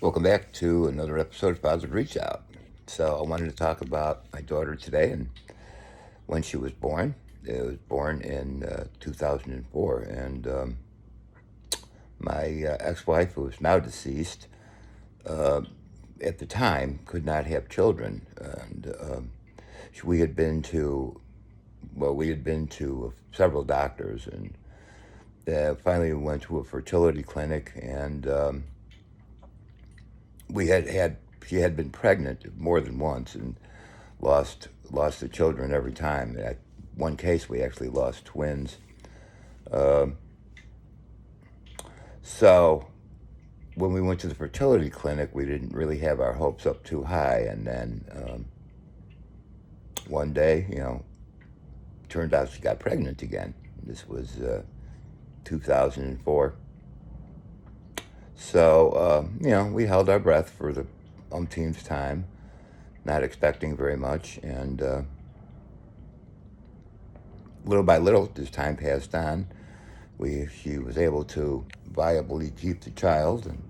Welcome back to another episode of Positive Reach Out. So, I wanted to talk about my daughter today and when she was born. It was born in 2004, and my ex wife, who is now deceased, uh, at the time could not have children. And we had been to, several doctors, and finally we went to a fertility clinic, and she had been pregnant more than once and lost the children every time. At one case, we actually lost twins. Um, so when we went to the fertility clinic, we didn't really have our hopes up too high. And then one day, turned out she got pregnant again. This was 2004. So, we held our breath for the umpteenth time, not expecting very much. And little by little, as time passed on, she was able to viably keep the child. And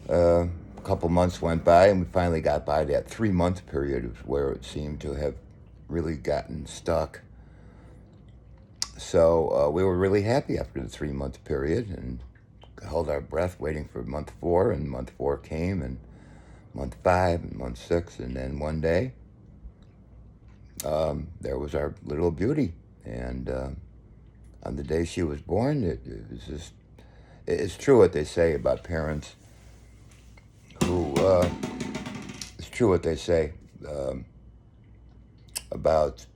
a couple months went by, and we finally got by that 3 month period where it seemed to have really gotten stuck. So we were really happy after the 3 month period and held our breath waiting for month four, and month four came, and month five, and month six, and then one day there was our little beauty. And on the day she was born, it was just, it's true what they say about parents who, it's true what they say about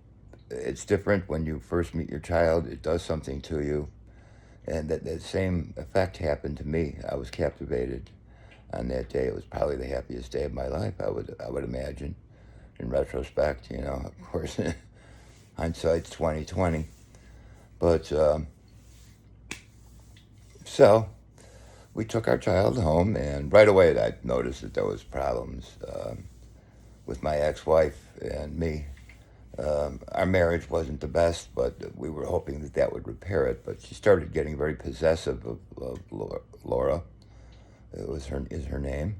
it's different when you first meet your child. It does something to you. And that same effect happened to me. I was captivated on that day. It was probably the happiest day of my life, I would imagine. In retrospect, of course, hindsight's 2020. But so we took our child home, and right away I noticed that there was problems with my ex-wife and me. Our marriage wasn't the best, but we were hoping that would repair it. But she started getting very possessive of Laura. Is her name,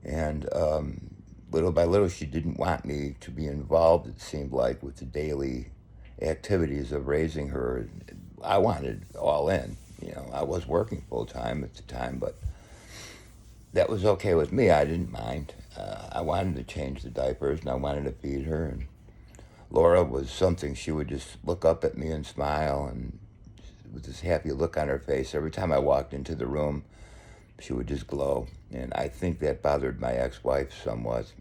and little by little, she didn't want me to be involved. It seemed like with the daily activities of raising her. I wanted all in. I was working full time at the time, but that was okay with me. I didn't mind. I wanted to change the diapers, and I wanted to feed her. And Laura was something. She would just look up at me and smile, and with this happy look on her face. Every time I walked into the room, she would just glow. And I think that bothered my ex-wife somewhat.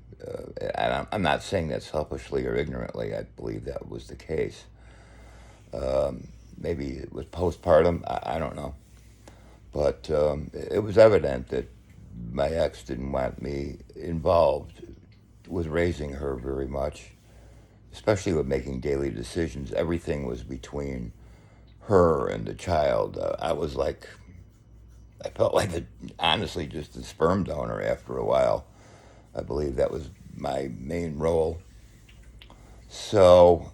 And I'm not saying that selfishly or ignorantly. I believe that was the case. Maybe it was postpartum. I don't know. But it was evident that my ex didn't want me involved with raising her very much, especially with making daily decisions. Everything was between her and the child. I felt like, honestly, just a sperm donor after a while. I believe that was my main role. So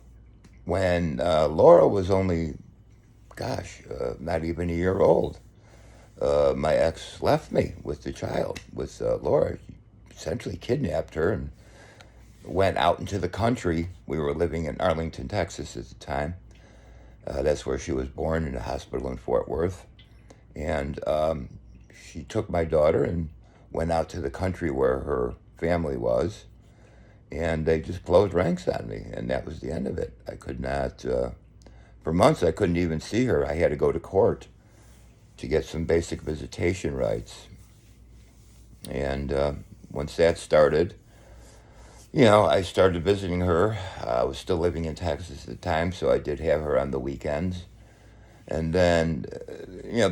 when Laura was only, not even a year old, my ex left me with the child, with Laura. He essentially kidnapped her and went out into the country. We were living in Arlington, Texas at the time. That's where she was born, in a hospital in Fort Worth. And she took my daughter and went out to the country where her family was. And they just closed ranks on me. And that was the end of it. I could not, for months, I couldn't even see her. I had to go to court to get some basic visitation rights. And once that started, I started visiting her. I was still living in Texas at the time, so I did have her on the weekends. And then,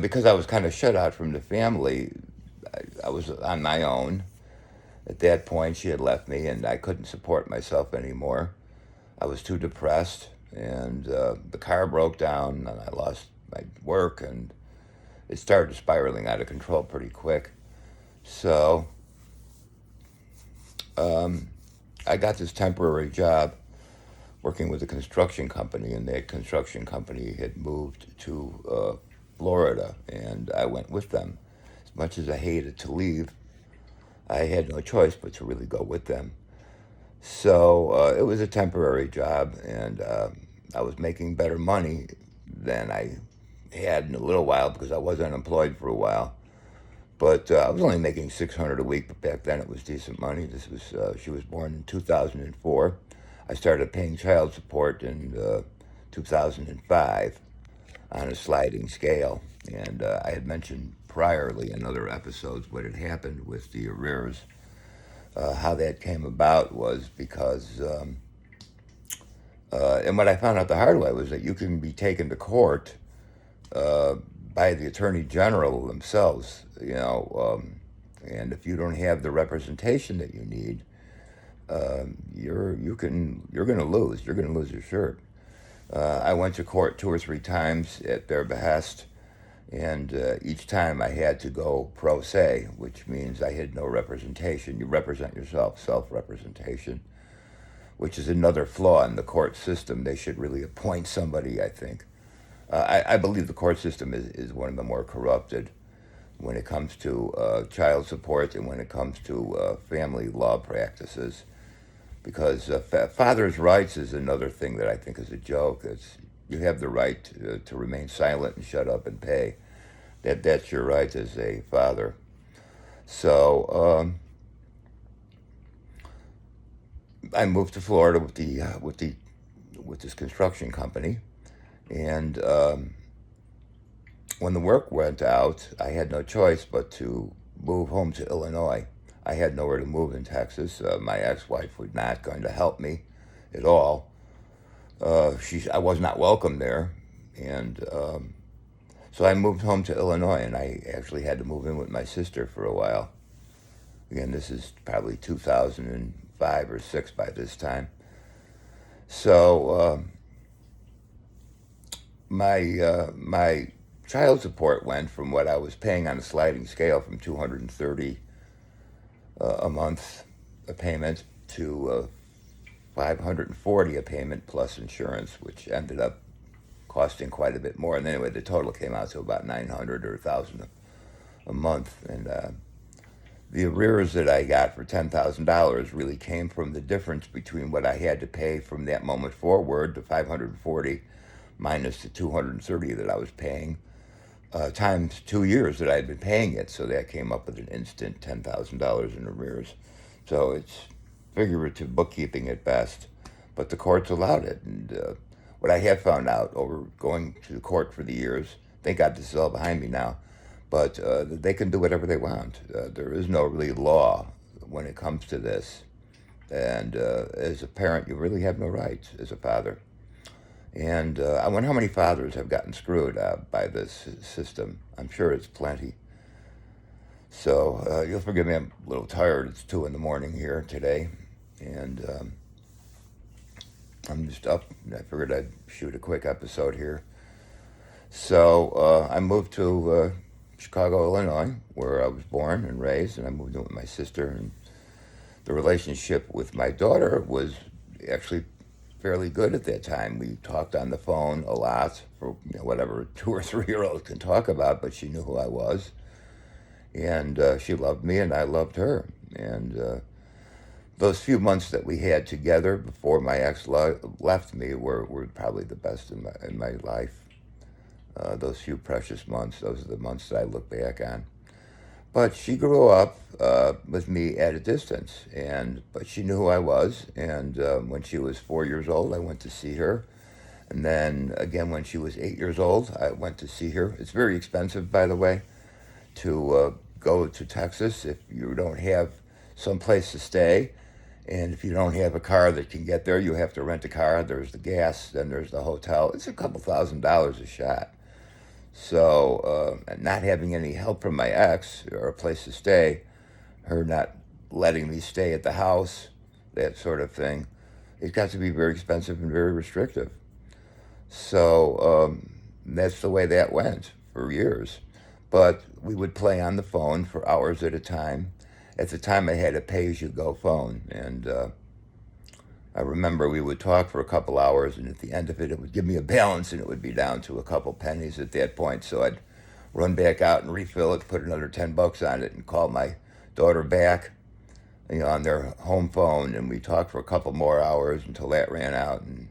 because I was kind of shut out from the family, I was on my own. At that point, she had left me, and I couldn't support myself anymore. I was too depressed, and the car broke down, and I lost my work, and it started spiraling out of control pretty quick. So I got this temporary job working with a construction company, and that construction company had moved to Florida, and I went with them. As much as I hated to leave, I had no choice but to really go with them. So it was a temporary job, and I was making better money than I had in a little while because I was unemployed for a while. But I was only making 600 a week, but back then it was decent money. This was she was born in 2004. I started paying child support in 2005 on a sliding scale, and I had mentioned priorly in other episodes what had happened with the arrears. How that came about was because, and what I found out the hard way was that you can be taken to court uh, by the attorney general themselves, and if you don't have the representation that you need, you're going to lose. You're going to lose your shirt. I went to court 2 or 3 times at their behest, and each time I had to go pro se, which means I had no representation. You represent yourself, self-representation, which is another flaw in the court system. They should really appoint somebody, I think. I believe the court system is one of the more corrupted when it comes to child support and when it comes to family law practices. Because father's rights is another thing that I think is a joke. You have the right to remain silent and shut up and pay. That's your right as a father. So I moved to Florida with this construction company, and when the work went out, I had no choice but to move home to Illinois. I had nowhere to move in Texas. My ex-wife was not going to help me at all. I was not welcome there, and so I moved home to Illinois, and I actually had to move in with my sister for a while. Again, this is probably 2005 or 6 by this time. So my child support went from what I was paying on a sliding scale from 230 a month a payment to 540 a payment plus insurance, which ended up costing quite a bit more. And anyway, the total came out to about 900 or 1,000 a month. And the arrears that I got for $10,000 really came from the difference between what I had to pay from that moment forward, the 540 minus the 230 that I was paying, times 2 years that I had been paying it. So that came up with an instant $10,000 in arrears. So it's figurative bookkeeping at best, but the courts allowed it. And what I have found out over going to the court for the years, thank God this is all behind me now, but they can do whatever they want. There is no really law when it comes to this. And as a parent, you really have no rights as a father. And I wonder how many fathers have gotten screwed by this system. I'm sure it's plenty. So you'll forgive me, I'm a little tired. It's 2 in the morning here today. And I'm just up. I figured I'd shoot a quick episode here. So I moved to Chicago, Illinois, where I was born and raised. And I moved in with my sister. And the relationship with my daughter was actually fairly good at that time. We talked on the phone a lot, for whatever 2 or 3 year-olds can talk about, but she knew who I was. And she loved me and I loved her. And those few months that we had together before my ex left me were probably the best in my life. Those few precious months, those are the months that I look back on. But she grew up with me at a distance, but she knew who I was. And when she was 4 years old, I went to see her. And then again, when she was 8 years old, I went to see her. It's very expensive, by the way, to go to Texas if you don't have some place to stay. And if you don't have a car that can get there, you have to rent a car. There's the gas, then there's the hotel. It's a couple $1,000s a shot. So not having any help from my ex or a place to stay, her not letting me stay at the house, that sort of thing, it got to be very expensive and very restrictive. So that's the way that went for years. But we would play on the phone for hours at a time. At the time, I had a pay-as-you-go phone, and I remember we would talk for a couple hours, and at the end of it, it would give me a balance, and it would be down to a couple pennies at that point. So I'd run back out and refill it, put another $10 on it, and call my daughter back, on their home phone, and we talked for a couple more hours until that ran out, and.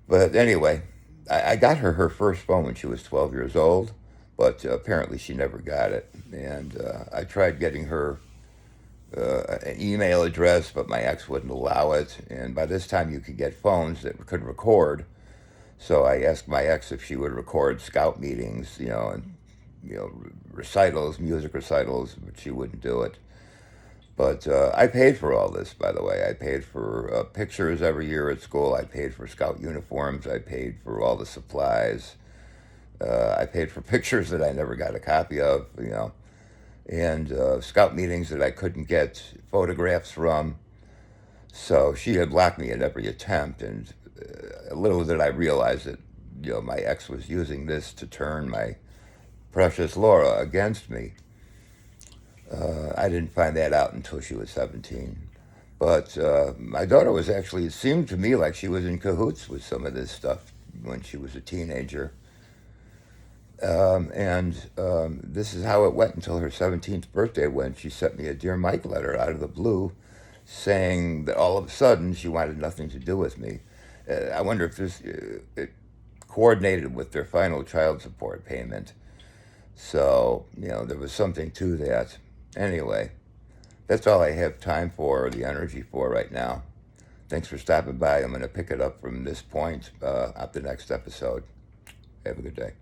But anyway, I got her first phone when she was 12 years old, but apparently she never got it. And I tried getting her an email address, but my ex wouldn't allow it. And by this time, you could get phones that could record. So I asked my ex if she would record scout meetings, and recitals, music recitals, but she wouldn't do it. But I paid for all this, by the way. I paid for pictures every year at school. I paid for scout uniforms. I paid for all the supplies. I paid for pictures that I never got a copy of, and scout meetings that I couldn't get photographs from. So she had blocked me at every attempt, and little did I realize that, my ex was using this to turn my precious Laura against me. I didn't find that out until she was 17. But my daughter was actually, it seemed to me like she was in cahoots with some of this stuff when she was a teenager. And this is how it went until her 17th birthday, when she sent me a Dear Mike letter out of the blue saying that all of a sudden she wanted nothing to do with me. I wonder if it coordinated with their final child support payment. So, there was something to that. Anyway, that's all I have time for, or the energy for right now. Thanks for stopping by. I'm going to pick it up from this point at the next episode. Have a good day.